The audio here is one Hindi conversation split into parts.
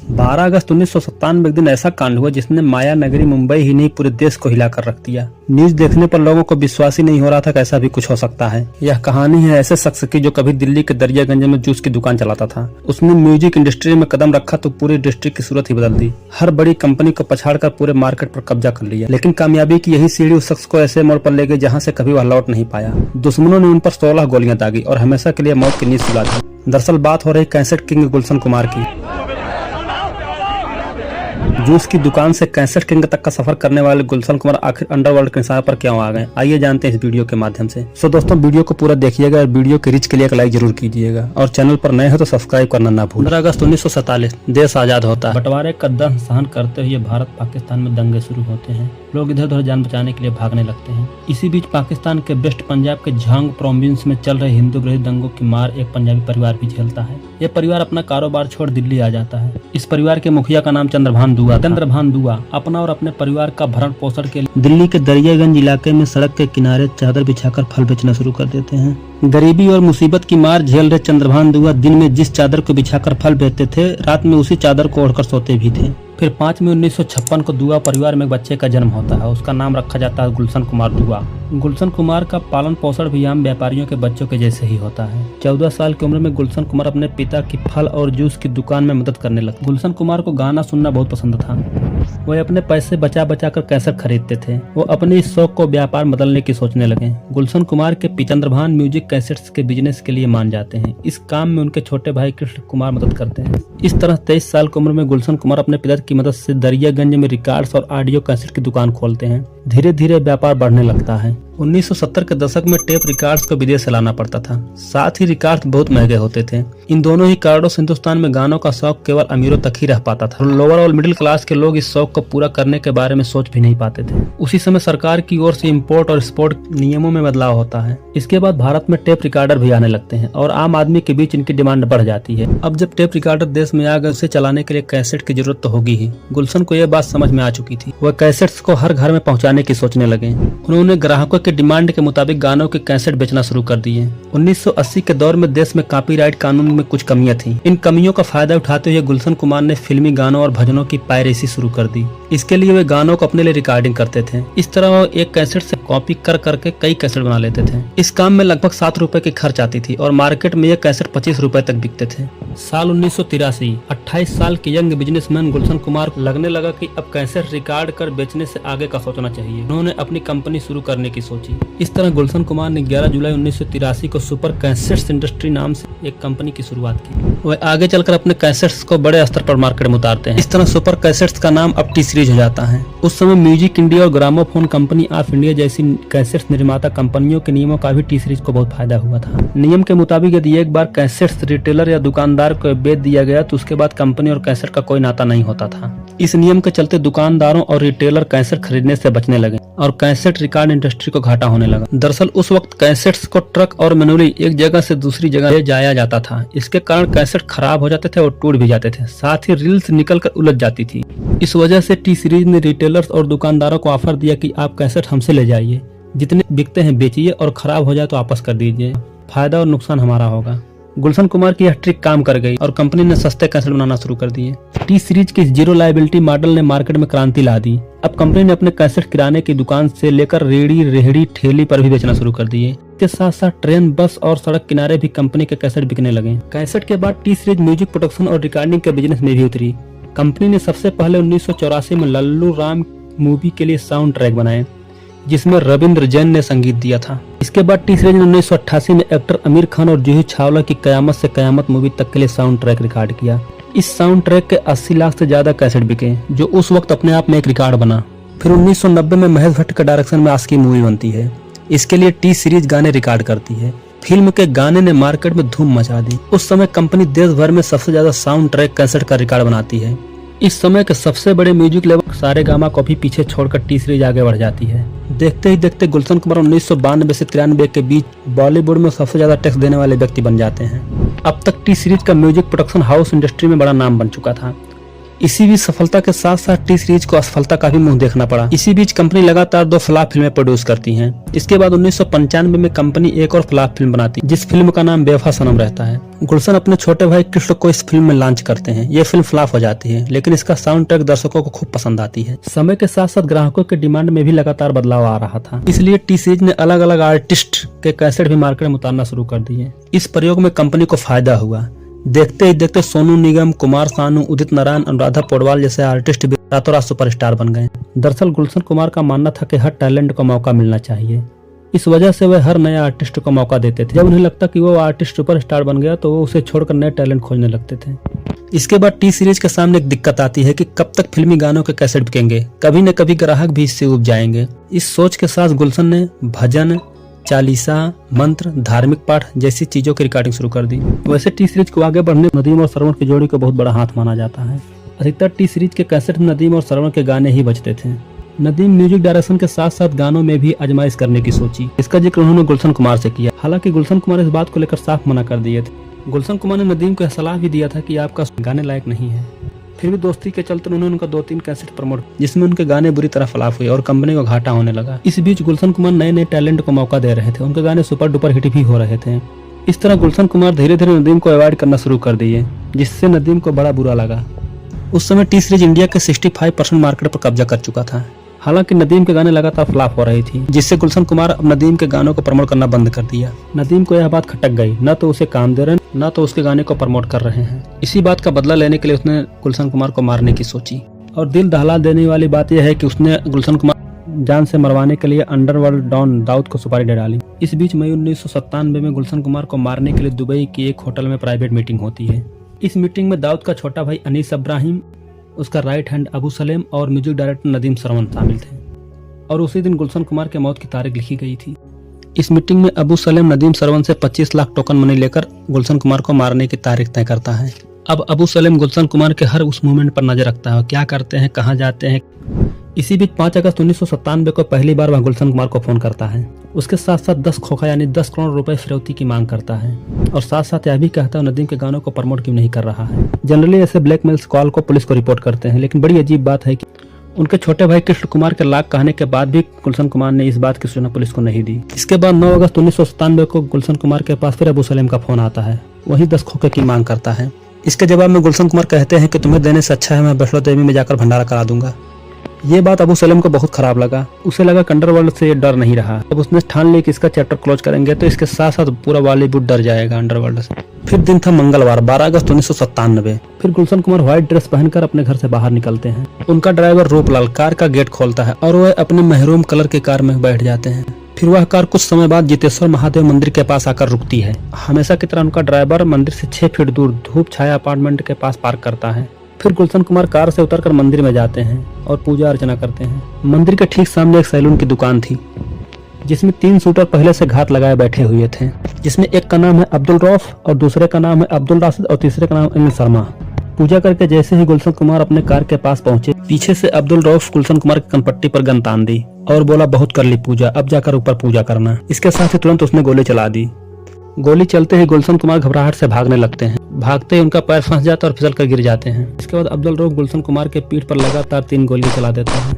12 अगस्त 1997 एक दिन ऐसा कांड हुआ जिसने माया नगरी मुंबई ही नहीं पूरे देश को हिलाकर रख दिया। न्यूज देखने पर लोगों को विश्वास ही नहीं हो रहा था कि ऐसा भी कुछ हो सकता है। यह कहानी है ऐसे शख्स की जो कभी दिल्ली के दरियागंज में जूस की दुकान चलाता था। उसने म्यूजिक इंडस्ट्री में कदम रखा तो पूरी इंडस्ट्री की सूरत ही बदल दी। हर बड़ी कंपनी को पछाड़कर पूरे मार्केट पर कब्जा कर लिया। लेकिन कामयाबी की यही सीढ़ी उस शख्स को ऐसे मोड़ पर ले गई जहाँ से कभी वह लौट नहीं पाया। दुश्मनों ने उन पर 16 गोलियां दागी और हमेशा के लिए मौत की नींद सुला दी। दरअसल बात हो रही कैसेट किंग गुलशन कुमार की। जूस की दुकान से कैसेट किंग तक का सफर करने वाले गुलशन कुमार आखिर अंडरवर्ल्ड के निशान पर क्यों आ गए, आइए जानते हैं इस वीडियो के माध्यम से। सो दोस्तों, वीडियो को पूरा देखिएगा और वीडियो के रीच के लिए एक लाइक जरूर कीजिएगा और चैनल पर नए हो तो सब्सक्राइब करना ना भूलें। 15 अगस्त 1947 देश आजाद होता है। बंटवारे का दर्द सहन करते हुए भारत पाकिस्तान में दंगे शुरू होते हैं। लोग इधर उधर जान बचाने के लिए भागने लगते हैं। इसी बीच पाकिस्तान के वेस्ट पंजाब के झांग प्रोविंस में चल रहे हिंदू विरोधी दंगों की मार एक पंजाबी परिवार भी झेलता है। यह परिवार अपना कारोबार छोड़ दिल्ली आ जाता है। इस परिवार के मुखिया का नाम चंद्रभान दुआ अपना और अपने परिवार का भरण पोषण के लिए दिल्ली के दरियागंज इलाके में सड़क के किनारे चादर बिछाकर फल बेचना शुरू कर देते हैं। गरीबी और मुसीबत की मार झेल रहे चंद्रभान दुआ दिन में जिस चादर को बिछाकर फल बेचते थे, रात में उसी चादर को ओढ़कर सोते भी थे। फिर 5 मई 1956 को दुआ परिवार में एक बच्चे का जन्म होता है। उसका नाम रखा जाता है गुलशन कुमार दुआ। गुलशन कुमार का पालन पोषण भी आम व्यापारियों के बच्चों के जैसे ही होता है। 14 साल की उम्र में गुलशन कुमार अपने पिता की फल और जूस की दुकान में मदद करने लगे। गुलशन कुमार को गाना सुनना बहुत पसंद था। वह अपने पैसे बचा बचा कर कैसेट खरीदते थे। वो अपने इस शौक को व्यापार बदलने की सोचने लगे। गुलशन कुमार के पिता चंद्रभान म्यूजिक कैसेट्स के बिजनेस के लिए मान जाते हैं। इस काम में उनके छोटे भाई कृष्ण कुमार मदद करते हैं। इस तरह 23 साल की उम्र में गुलशन कुमार अपने पिता की मदद से दरियागंज में रिकॉर्ड्स और ऑडियो कैसेट की दुकान खोलते हैं। धीरे धीरे व्यापार बढ़ने लगता है। 1970 के दशक में टेप रिकॉर्ड्स को विदेश से लाना पड़ता था। साथ ही रिकॉर्ड्स बहुत महंगे होते थे। इन दोनों ही कारणों से हिंदुस्तान में गानों का शौक केवल अमीरों तक ही रह पाता था। लोअर और मिडिल क्लास के लोग इस शौक को पूरा करने के बारे में सोच भी नहीं पाते थे। उसी समय सरकार की ओर से इम्पोर्ट और एक्सपोर्ट नियमों में बदलाव होता है। इसके बाद भारत में टेप रिकॉर्डर भी आने लगते हैं और आम आदमी के बीच इनकी डिमांड बढ़ जाती है। अब जब टेप रिकॉर्डर देश में आ गए, उसे चलाने के लिए कैसेट की जरूरत तो होगी ही। गुलशन को यह बात समझ में आ चुकी थी। वह कैसेट्स को हर घर में पहुंचाने की सोचने लगे। उन्होंने ग्राहकों के डिमांड के मुताबिक गानों के कैसेट बेचना शुरू कर दिए। 1980 के दौर में देश में कॉपीराइट कानून में कुछ कमियां थीं। इन कमियों का फायदा उठाते हुए गुलशन कुमार ने फिल्मी गानों और भजनों की पायरेसी शुरू कर दी। इसके लिए वे गानों को अपने लिए रिकॉर्डिंग करते थे। इस तरह वो एक कैसेट से कॉपी कर करके कई कैसेट बना लेते थे। इस काम में लगभग 7 रुपए की खर्च आती थी और मार्केट में ये कैसेट 25 रुपए तक बिकते थे। साल 1983 28 साल के यंग बिजनेसमैन गुलशन कुमार को लगने लगा कि अब कैसेट रिकॉर्ड कर बेचने से आगे का सोचना चाहिए। उन्होंने अपनी कंपनी शुरू करने की सोची। इस तरह गुलशन कुमार ने 11 जुलाई 1983 को सुपर कैसेट्स इंडस्ट्री नाम से एक कंपनी की शुरुआत की। वह आगे चलकर अपने कैसेट्स को बड़े स्तर पर मार्केट में उतारते हैं। इस तरह सुपर कैसेट्स का नाम अब टी सीरीज हो जाता है। उस समय म्यूजिक इंडिया और ग्रामोफोन कंपनी ऑफ इंडिया जैसी कैसेट्स निर्माता कंपनियों के नियमों का भी टी सीरीज को बहुत फायदा हुआ था। नियम के मुताबिक यदि एक बार कैसेट्स रिटेलर या दुकानदार को बेच दिया गया तो उसके बाद कंपनी और कैसेट का कोई नाता नहीं होता था। इस नियम के चलते दुकानदारों और रिटेलर कैसेट खरीदने से बचने लगे और कैसेट रिकॉर्ड इंडस्ट्री को घाटा होने लगा। दरअसल उस वक्त कैसेट्स को ट्रक और मैनुअली एक जगह से दूसरी जगह ले जाया जाता था। इसके कारण कैसेट खराब हो जाते थे और टूट भी जाते थे। साथ ही रील्स निकलकर उलझ जाती थी। इस वजह से टी सीरीज ने रिटेलर्स और दुकानदारों को ऑफर दिया कि आप कैसेट हमसे ले जाइए, जितने बिकते हैं बेचिए और खराब हो जाए तो वापस कर दीजिए, फायदा और नुकसान हमारा होगा। गुलशन कुमार की यह ट्रिक काम कर गई और कंपनी ने सस्ते कैसेट बनाना शुरू कर दिए। टी सीरीज के जीरो लायबिलिटी मॉडल ने मार्केट में क्रांति ला दी। अब कंपनी ने अपने कैसेट किराने की दुकान से लेकर रेहड़ी रेहड़ी ठेली पर भी बेचना शुरू कर दिए। इसके साथ साथ ट्रेन, बस और सड़क किनारे भी कंपनी के कैसेट बिकने लगे। कैसेट के बाद टी सीरीज म्यूजिक प्रोडक्शन और रिकॉर्डिंग के बिजनेस में भी उतरी। कंपनी ने सबसे पहले 1984 में लल्लू राम मूवी के लिए साउंड ट्रैक बनाए, जिसमें रविंद्र जैन ने संगीत दिया था। इसके बाद टी सीरीज ने 1988 में एक्टर आमिर खान और जूही चावला की कयामत से कयामत मूवी तक के लिए साउंड ट्रैक रिकॉर्ड किया। इस साउंड ट्रैक के 80 लाख से ज्यादा कैसेट बिके, जो उस वक्त अपने आप में एक रिकॉर्ड बना। फिर 1990 में महेश भट्ट के डायरेक्शन में आशिकी मूवी बनती है। इसके लिए टी सीरीज गाने रिकॉर्ड करती है। फिल्म के गाने ने मार्केट में धूम मचा दी। उस समय कंपनी देश भर में सबसे ज्यादा साउंड ट्रैक कैसेट का रिकॉर्ड बनाती है। इस समय के सबसे बड़े म्यूजिक लेवल सारेगामा को भी पीछे छोड़कर टी सीरीज आगे बढ़ जाती है। देखते ही देखते गुलशन कुमार 1992 से 93 के बीच बॉलीवुड में सबसे ज्यादा टैक्स देने वाले व्यक्ति बन जाते हैं। अब तक टी सीरीज का म्यूजिक प्रोडक्शन हाउस इंडस्ट्री में बड़ा नाम बन चुका था। इसी बीच सफलता के साथ साथ टी सीरीज को असफलता का भी मुंह देखना पड़ा। इसी बीच कंपनी लगातार 2 फ्लॉप फिल्में प्रोड्यूस करती हैं। इसके बाद 1995 में कंपनी एक और फ्लॉप फिल्म बनाती है, जिस फिल्म का नाम बेवफा सनम रहता है। गुलशन अपने छोटे भाई कृष्ण को इस फिल्म में लॉन्च करते हैं। ये फिल्म फ्लॉप हो जाती है, लेकिन इसका साउंड ट्रैक दर्शकों को खूब पसंद आती है। समय के साथ साथ ग्राहकों के डिमांड में भी लगातार बदलाव आ रहा था, इसलिए टी सीरीज ने अलग अलग आर्टिस्ट के कैसेट भी मार्केट में उतारना शुरू कर दिए। इस प्रयोग में कंपनी को फायदा हुआ। देखते ही देखते सोनू निगम, कुमार सानू, उदित नारायण, अनुराधा पौडवाल जैसे आर्टिस्ट भी रातों रात सुपरस्टार बन गए। दरअसल गुलशन कुमार का मानना था कि हर टैलेंट को मौका मिलना चाहिए। इस वजह से वे हर नए आर्टिस्ट को मौका देते थे। जब उन्हें लगता कि वो आर्टिस्ट सुपरस्टार बन गया तो वो उसे छोड़कर नए टैलेंट खोजने लगते थे। इसके बाद टी सीरीज के सामने एक दिक्कत आती है कि कब तक फिल्मी गानों के कैसेट बिकेंगे, कभी न कभी ग्राहक भी इससे उब जाएंगे। इस सोच के साथ गुलशन ने भजन, चालीसा, मंत्र, धार्मिक पाठ जैसी चीजों की रिकॉर्डिंग शुरू कर दी। वैसे टी सीरीज को आगे बढ़ने नदीम और श्रवण की जोड़ी को बहुत बड़ा हाथ माना जाता है। अधिकतर टी सीरीज के कैसेट में नदीम और श्रवण के गाने ही बजते थे। नदीम म्यूजिक डायरेक्शन के साथ साथ गानों में भी आजमाइश करने की सोची। इसका जिक्र उन्होंने गुलशन कुमार से किया। हालांकि गुलशन कुमार इस बात को लेकर साफ मना कर दिए थे। गुलशन कुमार ने नदीम को सलाह भी दिया था कि आपका गाने लायक नहीं है। फिर भी दोस्ती के चलते उन्होंने उनका 2-3 कैसेट प्रमोट, जिसमें उनके गाने बुरी तरह फ्लॉप हुए और कंपनी को घाटा होने लगा। इस बीच गुलशन कुमार नए नए टैलेंट को मौका दे रहे थे। उनके गाने सुपर डुपर हिट भी हो रहे थे। इस तरह गुलशन कुमार धीरे धीरे नदीम को अवॉइड करना शुरू कर दिए, जिससे नदीम को बड़ा बुरा लगा। उस समय टी सीरीज इंडिया के 65% मार्केट पर कब्जा कर चुका था। हालांकि नदीम के गाने लगातार फ्लॉप हो रही थी, जिससे गुलशन कुमार अब नदीम के गानों को प्रमोट करना बंद कर दिया। नदीम को यह बात खटक गई, न तो उसे काम दे रहे न तो उसके गाने को प्रमोट कर रहे हैं। इसी बात का बदला लेने के लिए उसने गुलशन कुमार को मारने की सोची। और दिल दहला देने वाली बात यह है कि उसने गुलशन कुमार जान से मरवाने के लिए अंडरवर्ल्ड डॉन दाऊद को सुपारी दे डाली। इस बीच मई 1997 में गुलशन कुमार को मारने के लिए दुबई की एक होटल में प्राइवेट मीटिंग होती है। इस मीटिंग में दाऊद का छोटा भाई अनीस इब्राहिम, उसका राइट हैंड अबू सलेम और म्यूजिक डायरेक्टर नदीम श्रवण शामिल थे। और उसी दिन गुलशन कुमार के मौत की तारीख लिखी गई थी। इस मीटिंग में अबू सलेम नदीम श्रवण से 25 लाख टोकन मनी लेकर गुलशन कुमार को मारने की तारीख तय करता है। अब अबू सलेम गुलशन कुमार के हर उस मूवमेंट पर नजर रखता है, क्या करते हैं, कहाँ जाते हैं। इसी बीच 5 अगस्त 1997 को पहली बार वह गुलशन कुमार को फोन करता है। उसके साथ साथ 10 खोखा यानी 10 करोड़ रुपए फिरौती की मांग करता है और साथ साथ यह भी कहता है नदीम के गानों को प्रमोट क्यों नहीं कर रहा है। जनरली ऐसे ब्लैकमेल कॉल को पुलिस को रिपोर्ट करते हैं, लेकिन बड़ी अजीब बात है कि उनके छोटे भाई कृष्ण कुमार के लाख कहने के बाद भी गुलशन कुमार ने इस बात की सूचना पुलिस को नहीं दी। इसके बाद 9 अगस्त 1997 को गुलशन कुमार के पास फिर अबू सलेम का फोन आता है। वही 10 खोखे की मांग करता है। इसके जवाब में गुलशन कुमार कहते हैं कि तुम्हें देने से अच्छा है मैं वैष्णो देवी में जाकर भंडारा करा दूंगा। ये बात अबू सलेम को बहुत खराब लगा। उसे लगा कि अंडरवर्ल्ड से ये डर नहीं रहा। अब उसने ठान लिया कि इसका चैप्टर क्लोज करेंगे तो इसके साथ साथ पूरा बॉलीवुड डर जाएगा अंडरवर्ल्ड से। फिर दिन था मंगलवार 12 अगस्त 1997। फिर गुलशन कुमार व्हाइट ड्रेस पहनकर अपने घर से बाहर निकलते हैं। उनका ड्राइवर रूपलाल कार का गेट खोलता है और वह अपने महरूम कलर की कार में बैठ जाते हैं। फिर वह कार कुछ समय बाद जितेश्वर महादेव मंदिर के पास आकर रुकती है। हमेशा की तरह उनका ड्राइवर मंदिर से 6 फीट दूर धूप छाया अपार्टमेंट के पास पार्क करता है। फिर गुलशन कुमार कार से उतरकर मंदिर में जाते हैं और पूजा अर्चना करते हैं। मंदिर के ठीक सामने एक सैलून की दुकान थी, जिसमें 3 शूटर पहले से घात लगाए बैठे हुए थे, जिसमें एक का नाम है अब्दुल रौफ और दूसरे का नाम है अब्दुल राशिद और तीसरे का नाम अनिल शर्मा। पूजा करके जैसे ही गुलशन कुमार अपने कार के पास पहुंचे, पीछे से अब्दुल रौफ गुलशन कुमार की कनपट्टी पर गन तान दी और बोला बहुत कर ली पूजा, अब जाकर ऊपर पूजा करना। इसके साथ ही तुरंत उसने गोली चला दी। गोली चलते ही गुलशन कुमार घबराहट से भागने लगते हैं। भागते ही उनका पैर फंस जाता है और फिसल कर गिर जाते हैं। इसके बाद अब्दुल रौफ गुलशन कुमार के पीठ पर लगातार 3 गोली चला देता है।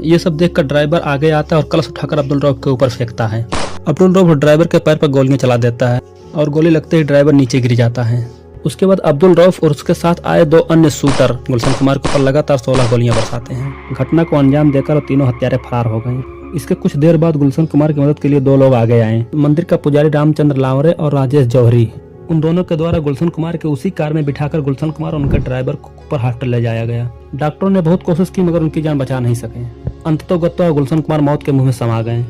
ये सब देखकर ड्राइवर आगे आता है और कलश उठाकर अब्दुल रौफ के ऊपर फेंकता है। अब्दुल रौफ ड्राइवर के पैर पर गोलियां चला देता है और गोली लगते ही ड्राइवर नीचे गिर जाता है। उसके बाद अब्दुल रौफ और उसके साथ आए 2 अन्य शूटर गुलशन कुमार के ऊपर लगातार 16 गोलियां बरसाते हैं। घटना को अंजाम देकर तीनों हत्यारे फरार हो गए। इसके कुछ देर बाद गुलशन कुमार की मदद के लिए 2 लोग आगे आए। मंदिर का पुजारी रामचंद्र लावरे और राजेश जौहरी। उन दोनों के द्वारा गुलशन कुमार के उसी कार में बिठाकर गुलशन कुमार और उनके ड्राइवर को ऊपर हॉस्पिटल ले जाया गया। डॉक्टरों ने बहुत कोशिश की मगर उनकी जान बचा नहीं सके। अंततोगत्वा गुलशन कुमार मौत के मुंह में समा गए।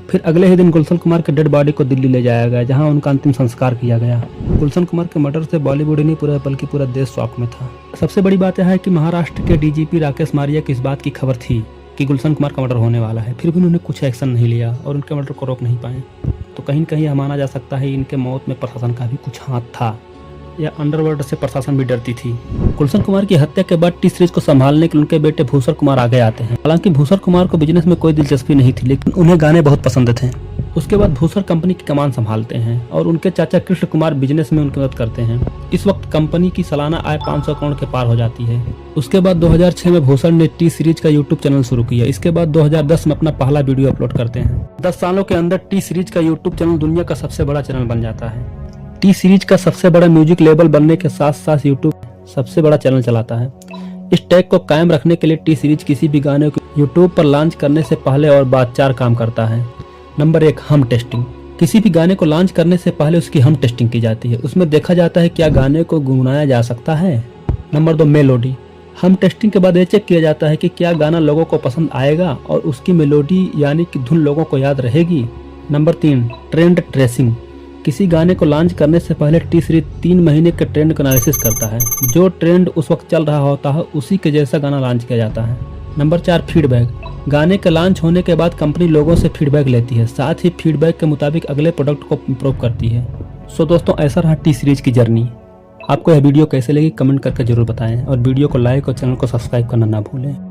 फिर अगले ही दिन गुलशन कुमार के डेड बॉडी को दिल्ली ले जाया गया, जहां उनका अंतिम संस्कार किया गया। गुलशन कुमार के मर्डर से बॉलीवुड ही नहीं पूरा बल्कि पूरा देश शॉक में था। सबसे बड़ी बात यह है कि महाराष्ट्र के डीजीपी राकेश मारिया की इस बात की खबर थी कि गुलशन कुमार का मर्डर होने वाला है, फिर भी उन्होंने कुछ एक्शन नहीं लिया और उनके मर्डर को रोक नहीं पाए। तो कहीं न कहीं यह माना जा सकता है इनके मौत में प्रशासन का भी कुछ हाथ था, या अंडरवर्ल्ड से प्रशासन भी डरती थी। गुलशन कुमार की हत्या के बाद टी सीरीज को संभालने के लिए उनके बेटे भूसर कुमार आगे आते हैं। हालांकि भूसर कुमार को बिजनेस में कोई दिलचस्पी नहीं थी, लेकिन उन्हें गाने बहुत पसंद थे। उसके बाद भूसर कंपनी की कमान संभालते हैं और उनके चाचा कृष्ण कुमार बिजनेस में उनकी मदद करते हैं। इस वक्त कंपनी की सालाना आय 500 करोड़ के पार हो जाती है। उसके बाद 2006 में भूसर ने टी सीरीज का यूट्यूब चैनल शुरू किया। इसके बाद 2010 में अपना पहला वीडियो अपलोड करते हैं। 10 सालों के अंदर टी सीरीज का यूट्यूब चैनल दुनिया का सबसे बड़ा चैनल बन जाता है। टी सीरीज का सबसे बड़ा म्यूजिक लेबल बनने के साथ साथ यूट्यूब सबसे बड़ा चैनल चलाता है। इस टैग को कायम रखने के लिए टी सीरीज किसी भी गाने को यूट्यूब पर लॉन्च करने से पहले और बाद 4 काम करता है। नंबर 1, हम टेस्टिंग। किसी भी गाने को लॉन्च करने से पहले उसकी हम टेस्टिंग की जाती है। उसमें देखा जाता है क्या गाने को गुनगुनाया जा सकता है। Number 2, melody. हम टेस्टिंग के बाद ये चेक किया जाता है कि क्या गाना लोगों को पसंद आएगा और उसकी मेलोडी यानी कि धुन लोगों को याद रहेगी। Number 3, trend tracing. किसी गाने को लॉन्च करने से पहले टी सीरीज 3 महीने के ट्रेंड का एनालिसिस करता है। जो ट्रेंड उस वक्त चल रहा होता है उसी के जैसा गाना लॉन्च किया जाता है। Number 4, feedback. गाने के लॉन्च होने के बाद कंपनी लोगों से फीडबैक लेती है, साथ ही फीडबैक के मुताबिक अगले प्रोडक्ट को इम्प्रूव करती है। सो दोस्तों, ऐसा रहा टी सीरीज की जर्नी। आपको यह वीडियो कैसे लगी कमेंट करके जरूर बताएं और वीडियो को लाइक और चैनल को सब्सक्राइब करना ना भूलें।